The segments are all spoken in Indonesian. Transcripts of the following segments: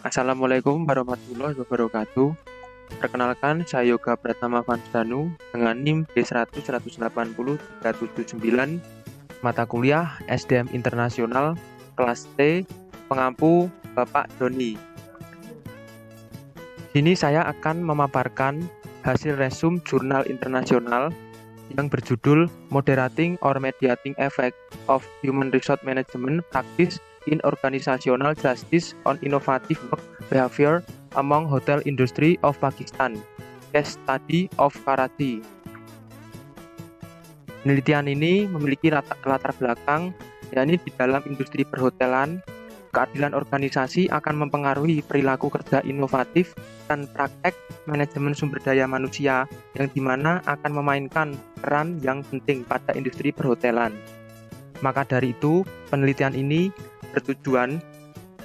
Assalamualaikum warahmatullahi wabarakatuh. Perkenalkan, saya Yoga Pratama Vansdanu dengan NIM D100180379, mata kuliah SDM Internasional, kelas T, pengampu Bapak Doni. Sini saya akan memaparkan hasil resume jurnal internasional yang berjudul Moderating or Mediating Effect of Human Resource Management Practice in Organizational Justice on Innovative Work Behavior Among Hotel Industry of Pakistan. Case Study of Karachi. Penelitian ini memiliki latar belakang, yakni di dalam industri perhotelan, keadilan organisasi akan mempengaruhi perilaku kerja inovatif dan praktek manajemen sumber daya manusia yang dimana akan memainkan peran yang penting pada industri perhotelan. Maka dari itu, penelitian ini bertujuan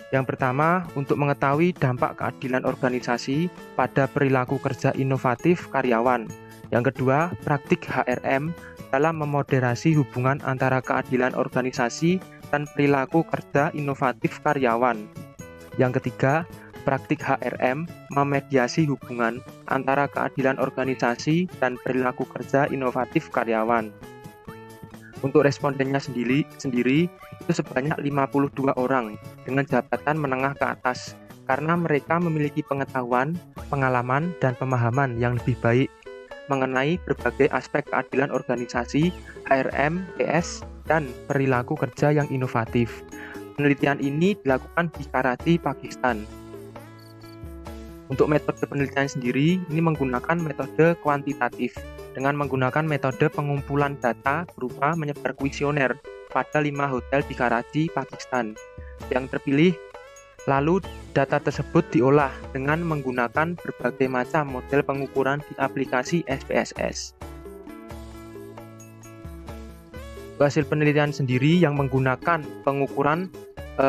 yang pertama untuk mengetahui dampak keadilan organisasi pada perilaku kerja inovatif karyawan. Yang kedua, praktik HRM dalam memoderasi hubungan antara keadilan organisasi dan perilaku kerja inovatif karyawan. Yang ketiga, praktik HRM memediasi hubungan antara keadilan organisasi dan perilaku kerja inovatif karyawan. Untuk respondennya sendiri itu sebanyak 52 orang dengan jabatan menengah ke atas karena mereka memiliki pengetahuan, pengalaman, dan pemahaman yang lebih baik mengenai berbagai aspek keadilan organisasi, HRM, PS, dan perilaku kerja yang inovatif. Penelitian ini dilakukan di Karachi, Pakistan. Untuk metode penelitian sendiri, ini menggunakan metode kuantitatif dengan menggunakan metode pengumpulan data berupa menyebar kuesioner pada 5 hotel di Karachi, Pakistan. Yang terpilih, lalu data tersebut diolah dengan menggunakan berbagai macam model pengukuran di aplikasi SPSS. Hasil penelitian sendiri yang menggunakan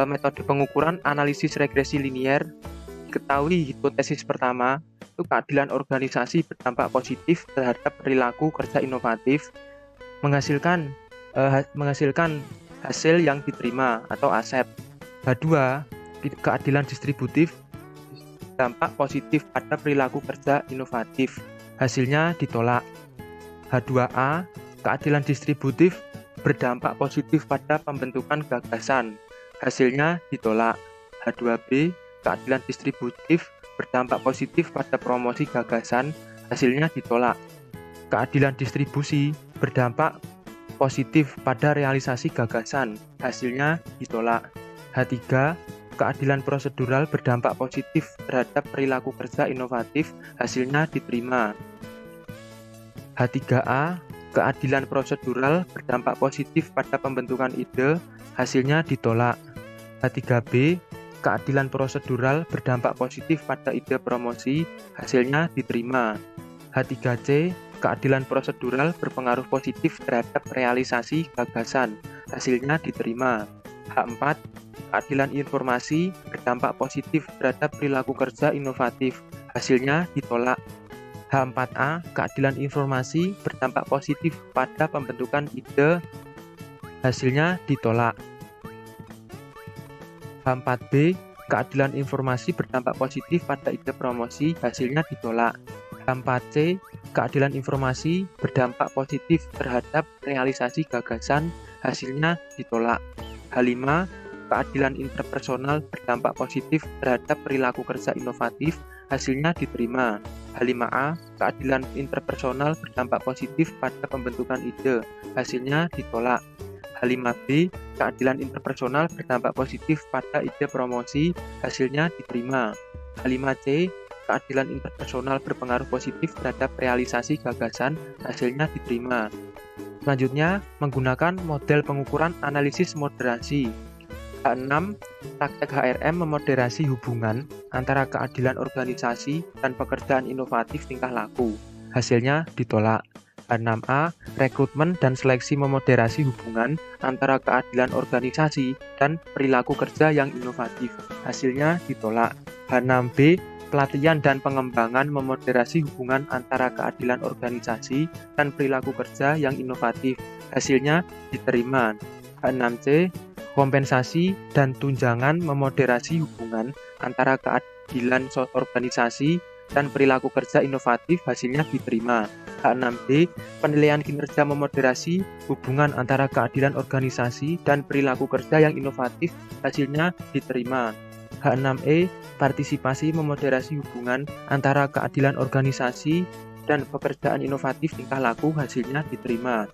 metode pengukuran analisis regresi linier, diketahui hipotesis pertama itu keadilan organisasi berdampak positif terhadap perilaku kerja inovatif, menghasilkan hasil yang diterima atau ASEP. H2, keadilan distributif dampak positif pada perilaku kerja inovatif, hasilnya ditolak. H2A, keadilan distributif berdampak positif pada pembentukan gagasan, hasilnya ditolak. H2B, keadilan distributif berdampak positif pada promosi gagasan, hasilnya ditolak. Keadilan distribusi berdampak positif pada realisasi gagasan, hasilnya ditolak. H3, keadilan prosedural berdampak positif terhadap perilaku kerja inovatif, hasilnya diterima. H3A, keadilan prosedural berdampak positif pada pembentukan ide, hasilnya ditolak. H3B, keadilan prosedural berdampak positif pada ide promosi, hasilnya diterima. H3C, keadilan prosedural berpengaruh positif terhadap realisasi gagasan, hasilnya diterima. H4, keadilan informasi berdampak positif terhadap perilaku kerja inovatif, hasilnya ditolak. H4A, keadilan informasi berdampak positif pada pembentukan ide, hasilnya ditolak. H4B, keadilan informasi berdampak positif pada ide promosi, hasilnya ditolak. H4C, keadilan informasi berdampak positif terhadap realisasi gagasan, hasilnya ditolak. H5, keadilan interpersonal berdampak positif terhadap perilaku kerja inovatif, hasilnya diterima. H5A, keadilan interpersonal berdampak positif pada pembentukan ide, hasilnya ditolak. H5B, keadilan interpersonal berdampak positif pada ide promosi, hasilnya diterima. H5C, keadilan interpersonal berpengaruh positif terhadap realisasi gagasan, hasilnya diterima. Selanjutnya, menggunakan model pengukuran analisis moderasi. H6, praktek HRM memoderasi hubungan antara keadilan organisasi dan pekerjaan inovatif tingkah laku, hasilnya ditolak. H6A, rekrutmen dan seleksi memoderasi hubungan antara keadilan organisasi dan perilaku kerja yang inovatif, hasilnya ditolak. H6B, pelatihan dan pengembangan memoderasi hubungan antara keadilan organisasi dan perilaku kerja yang inovatif, hasilnya diterima. H6C, Kompensasi dan tunjangan memoderasi hubungan antara keadilan organisasi dan perilaku kerja inovatif hasilnya diterima. H6B, penilaian kinerja memoderasi hubungan antara keadilan organisasi dan perilaku kerja yang inovatif hasilnya diterima. H6E, partisipasi memoderasi hubungan antara keadilan organisasi dan pekerjaan inovatif tingkah laku hasilnya diterima.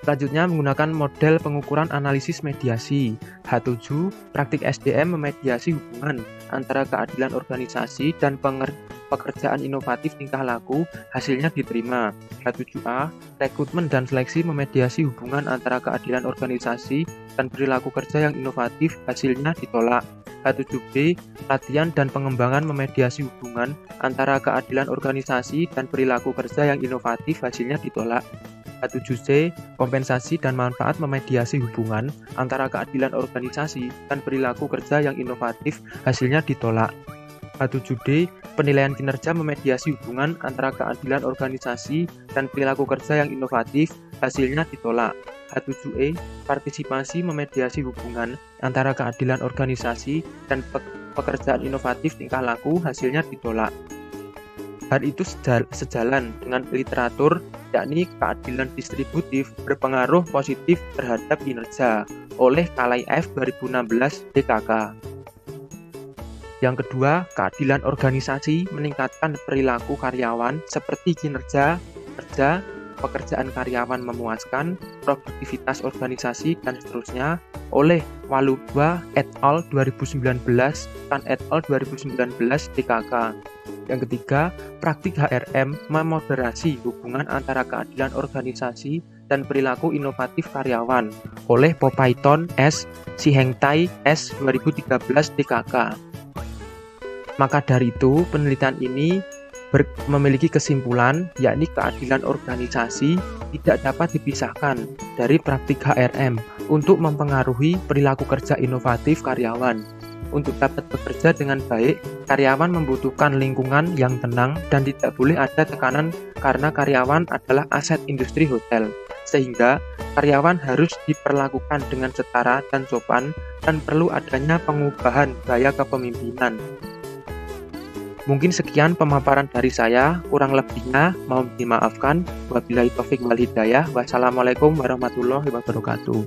Selanjutnya menggunakan model pengukuran analisis mediasi. H7, praktik SDM memediasi hubungan antara keadilan organisasi dan pekerjaan inovatif tingkah laku hasilnya diterima. H7A, rekrutmen dan seleksi memediasi hubungan antara keadilan organisasi dan perilaku kerja yang inovatif hasilnya ditolak. H7B, latihan dan pengembangan memediasi hubungan antara keadilan organisasi dan perilaku kerja yang inovatif hasilnya ditolak. H7C, kompensasi dan manfaat memediasi hubungan antara keadilan organisasi dan perilaku kerja yang inovatif hasilnya ditolak. H7D, penilaian kinerja memediasi hubungan antara keadilan organisasi dan perilaku kerja yang inovatif hasilnya ditolak. H7E, partisipasi memediasi hubungan antara keadilan organisasi dan pekerjaan inovatif tingkah laku hasilnya ditolak. Hal itu sejalan dengan literatur, yakni keadilan distributif berpengaruh positif terhadap kinerja oleh Kalaev 2016 DKK. Yang kedua, keadilan organisasi meningkatkan perilaku karyawan seperti kinerja kerja, pekerjaan karyawan memuaskan, produktivitas organisasi, dan seterusnya oleh Waluba et al. 2019 dan et al. 2019 DKK. Yang ketiga, praktik HRM memoderasi hubungan antara keadilan organisasi dan perilaku inovatif karyawan oleh Popaiton S. Sihengtai S. 2013 DKK. Maka dari itu, penelitian ini memiliki kesimpulan, yakni keadilan organisasi tidak dapat dipisahkan dari praktik HRM untuk mempengaruhi perilaku kerja inovatif karyawan. Untuk dapat bekerja dengan baik, karyawan membutuhkan lingkungan yang tenang dan tidak boleh ada tekanan karena karyawan adalah aset industri hotel. Sehingga karyawan harus diperlakukan dengan setara dan sopan dan perlu adanya pengubahan gaya kepemimpinan. Mungkin sekian pemaparan dari saya, kurang lebihnya mohon dimaafkan. Wabillahi taufik wal hidayah. Wassalamualaikum warahmatullahi wabarakatuh.